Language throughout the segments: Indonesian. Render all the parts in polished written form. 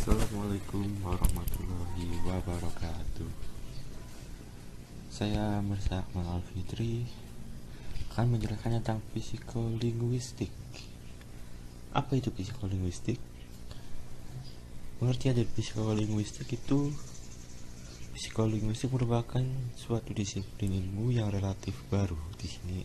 Assalamualaikum warahmatullahi wabarakatuh. Saya Mirza Akmal Alfitri akan menjelaskan tentang psikolinguistik. Apa itu psikolinguistik? Pengertian dari psikolinguistik itu, psikolinguistik merupakan suatu disiplin ilmu yang relatif baru. Di sini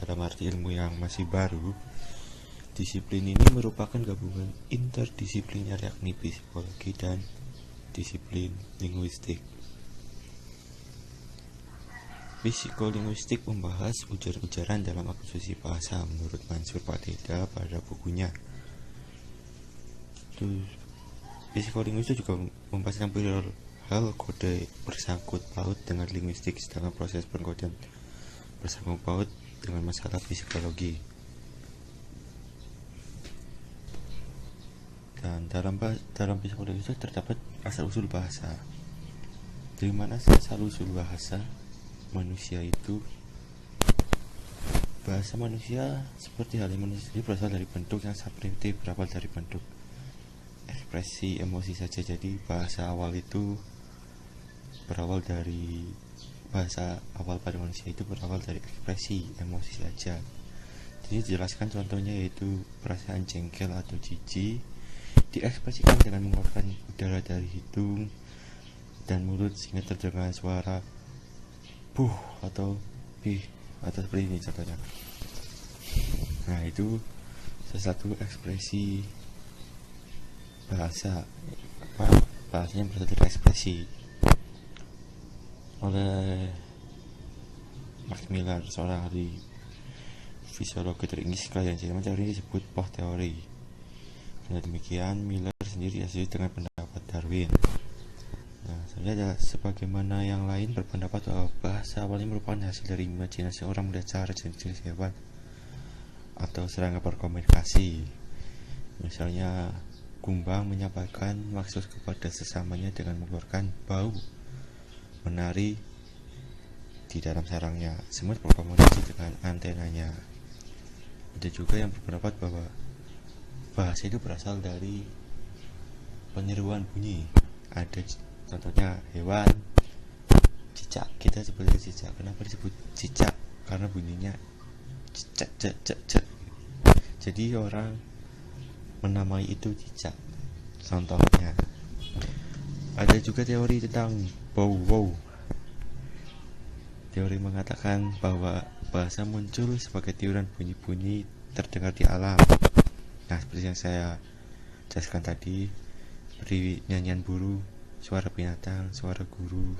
dalam arti ilmu yang masih baru. Disiplin ini merupakan gabungan interdisipliner yakni psikologi dan disiplin linguistik. Psikolinguistik membahas ujar-ujaran dalam akuisisi bahasa menurut Mansur Pateda pada bukunya. Psikolinguistik juga membahas tentang hal kode bersangkut paut dengan linguistik, sedangkan proses pengkodean bersangkut paut dengan masalah psikologi. Dan dalam psikologi terdapat asal-usul bahasa. Dari mana asal-usul bahasa manusia itu? Bahasa manusia seperti halnya manusia sendiri berasal dari bentuk yang sangat primitif, berawal dari bentuk ekspresi emosi saja. Jadi bahasa awal pada manusia itu berawal dari ekspresi emosi saja. Jadi dijelaskan contohnya yaitu perasaan jengkel atau jijik diekspresikan dengan mengeluarkan udara dari hidung dan mulut sehingga terdengar suara buh atau bih atau seperti ini contohnya. Nah, itu salah satu ekspresi bahasanya berasal dari ekspresi. Oleh Max Miller, seorang ahli fisiologi teringgi sekalian Jerman, teori ini disebut Poh teori. Dengan demikian, Miller sendiri setuju dengan pendapat Darwin. Nah, sebenarnya sebagaimana yang lain berpendapat bahwa bahasa awalnya merupakan hasil dari imajinasi orang melihat cara jenis-jenis hewan atau serangga berkomunikasi. Misalnya, kumbang menyampaikan maksud kepada sesamanya dengan mengeluarkan bau menari di dalam sarangnya. Semut berkomunikasi dengan antenanya. Ada juga yang berpendapat bahwa bahasa itu berasal dari penyeruan bunyi. Ada contohnya hewan cicak, kita sebutnya cicak. Kenapa disebut cicak? Karena bunyinya cicak cek cek cek. Jadi orang menamai itu cicak. Contohnya ada juga teori tentang wow. Teori mengatakan bahwa bahasa muncul sebagai tiuran bunyi-bunyi terdengar di alam. Nah, seperti yang saya jelaskan tadi, seperti nyanyian burung, suara binatang, suara guru,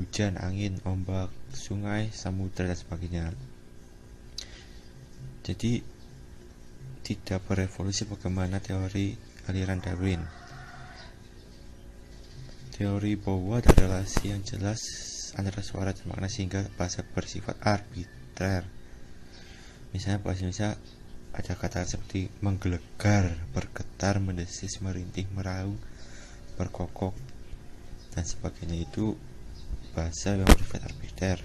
hujan, angin, ombak, sungai, samudra, dan sebagainya. Jadi, tidak berevolusi bagaimana teori aliran Darwin. Teori bahwa ada relasi yang jelas antara suara dan makna sehingga bahasa bersifat arbiter. Misalnya bahasa Indonesia ada kata seperti menggelegar, bergetar, mendesis, merintih, meraung, berkokok, dan sebagainya. Itu bahasa yang bersifat arbiter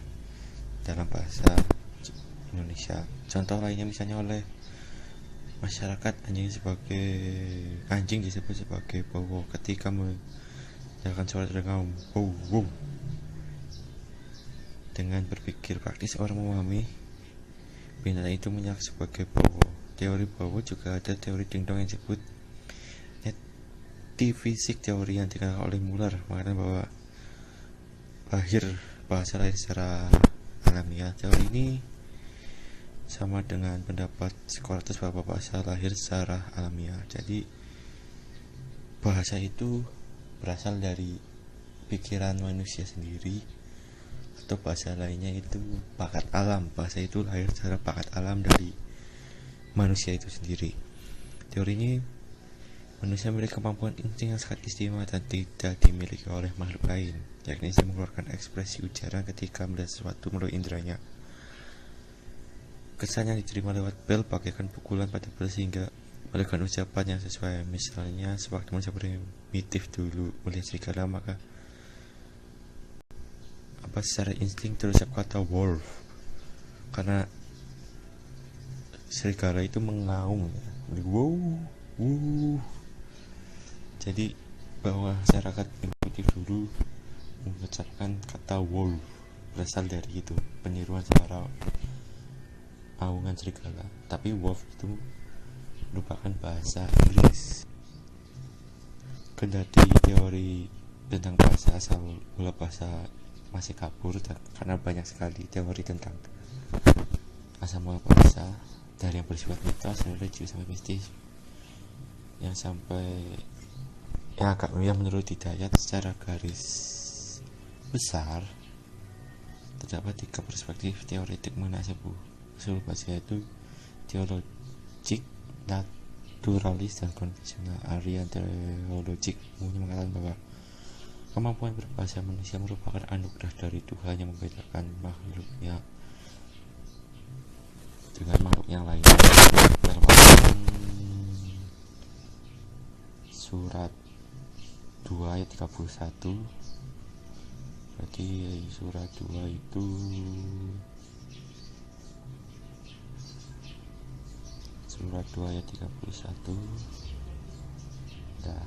dalam bahasa Indonesia. Contoh lainnya misalnya oleh masyarakat, anjing disebut sebagai bowo ketika mendengarkan suara dengar wow. Dengan berpikir praktis, orang memahami binatang itu menyala sebagai bowo. Teori bowo juga ada teori dingdong yang disebut netifisik, teori yang dikenal oleh Muller mengatakan bahwa bahasa lahir secara alamiah. Teori ini sama dengan pendapat Socrates bahwa bahasa lahir secara alamiah. Jadi bahasa itu berasal dari pikiran manusia sendiri, atau bahasa lainnya itu bakat alam. Bahasa itu lahir secara bakat alam dari manusia itu sendiri. Teori ini, manusia memiliki kemampuan insting yang sangat istimewa dan tidak dimiliki oleh makhluk lain, yakni bisa mengeluarkan ekspresi ujaran ketika melihat sesuatu melalui inderanya. Kesan yang diterima lewat bel bagaikan pukulan pada bel sehingga melakukan ucapan yang sesuai. Misalnya, sewaktu manusia primitif dulu melihat serigala, maka secara insting terucap kata wolf karena serigala itu mengaung, wow. Jadi bahwa masyarakat primitif dulu mengucapkan kata wolf berasal dari itu, peniruan suara aungan serigala. Tapi wolf itu merupakan bahasa Inggris. Kendati teori tentang bahasa asal mula bahasa masih kabur karena banyak sekali teori tentang asal mula bahasa, dari yang bersifat mitos, religius sampai mistis, yang menurut Hidayat secara garis besar terdapat 3 perspektif teoretik mengenai seluruh bahasa, yaitu teologik, naturalis, dan konvensional. Arian teologik umumnya mengatakan bahwa kemampuan berbahasa manusia merupakan anugerah dari Tuhan yang membedakan makhluknya dengan makhluk yang lain. Dalam surat 2 ayat 31, berarti surat 2 itu surat 2 ayat 31. Nah,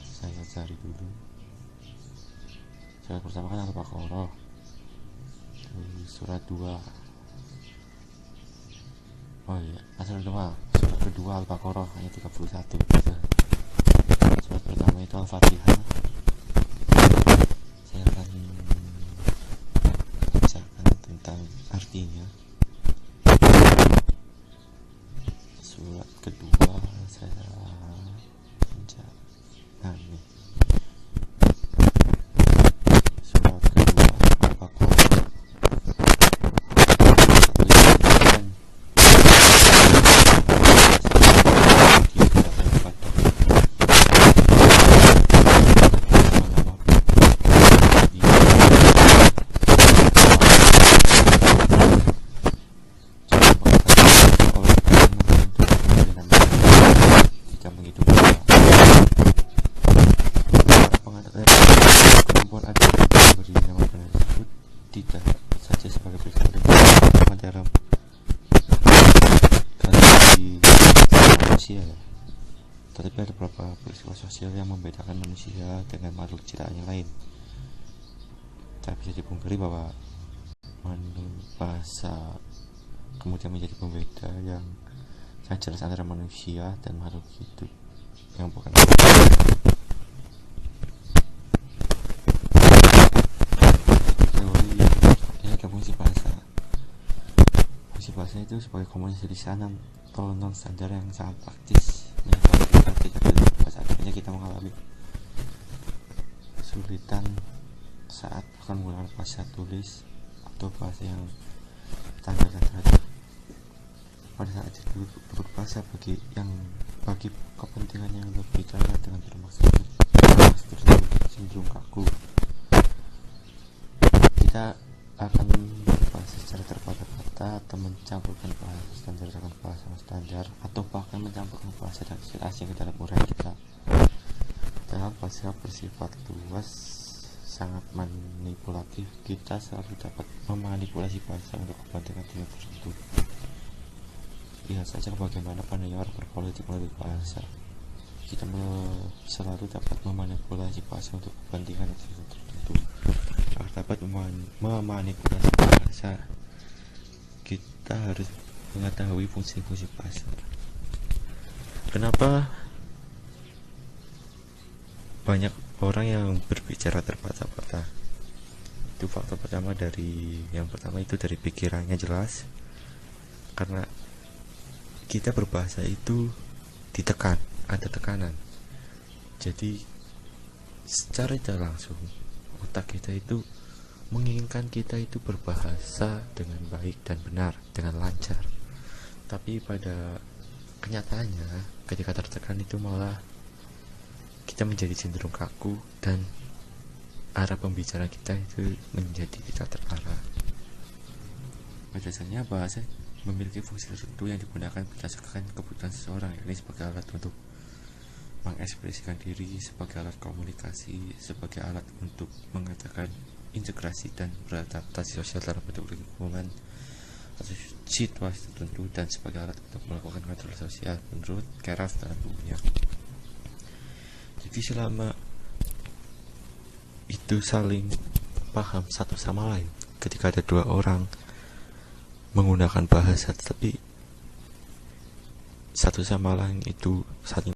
saya cari dulu. Surat pertama kan Al-Baqarah, surat 2. Oh iya, surat kedua Al-Baqarah ayat 31. Surat pertama itu Al-Fatihah. Saya akan bacakan tentang artinya. Surat kedua saya baca. Nah, ini surat kedua Al-Baqarah. Tidak saja sebagai peristiwa dalam kategori manusia ya, tetapi ada beberapa peristiwa sosial yang membedakan manusia dengan makhluk ciptaan yang lain. Tak bisa dipungkiri bahwa bahasa kemudian menjadi pembeda yang sangat jelas antara manusia dan makhluk hidup yang bukan bahasa itu sebagai komunikasi lisan atau non standar yang sangat praktis, yang pada akhirnya kita mengalami kesulitan saat akan menggunakan bahasa tulis atau bahasa yang standar dan teratur. Pada saat itu berbahasa bagi kepentingan yang lebih dalam dengan bermaksud cenderung kaku. Kita akan berbahasa secara terbata-bata atau mencampurkan bahasa standar dengan bahasa standar, atau bahkan mencampurkan bahasa dan istilah asing ke dalam uraian kita. Dalam bahasa bersifat luas sangat manipulatif, kita selalu dapat memanipulasi bahasa untuk kepentingan tertentu. Lihat saja bagaimana pendengar berpolitik melalui bahasa. Kita selalu dapat memanipulasi bahasa untuk kepentingan tertentu. Agar dapat memanipulasi bahasa, kita harus mengetahui fungsi-fungsi bahasa. Kenapa banyak orang yang berbicara terbata-bata? Itu faktor pertama itu dari pikirannya jelas, karena kita berbahasa itu ditekan, ada tekanan. Jadi secara tidak langsung otak kita itu menginginkan kita itu berbahasa dengan baik dan benar, dengan lancar. Tapi pada kenyataannya ketika tertekan itu malah kita menjadi cenderung kaku dan arah pembicaraan kita itu menjadi tidak terarah. Pada dasarnya bahasa memiliki fungsi tertentu yang digunakan berdasarkan kebutuhan seseorang, yakni sebagai alat untuk mengekspresikan diri, sebagai alat komunikasi, sebagai alat untuk mengatakan integrasi dan beradaptasi sosial dalam bentuk lingkungan, atau situasi tertentu dan sebagai alat untuk melakukan kontrol sosial menurut Keraf dalam bukunya. Jadi selama itu saling paham satu sama lain, ketika ada dua orang menggunakan bahasa tetapi satu sama lain itu saling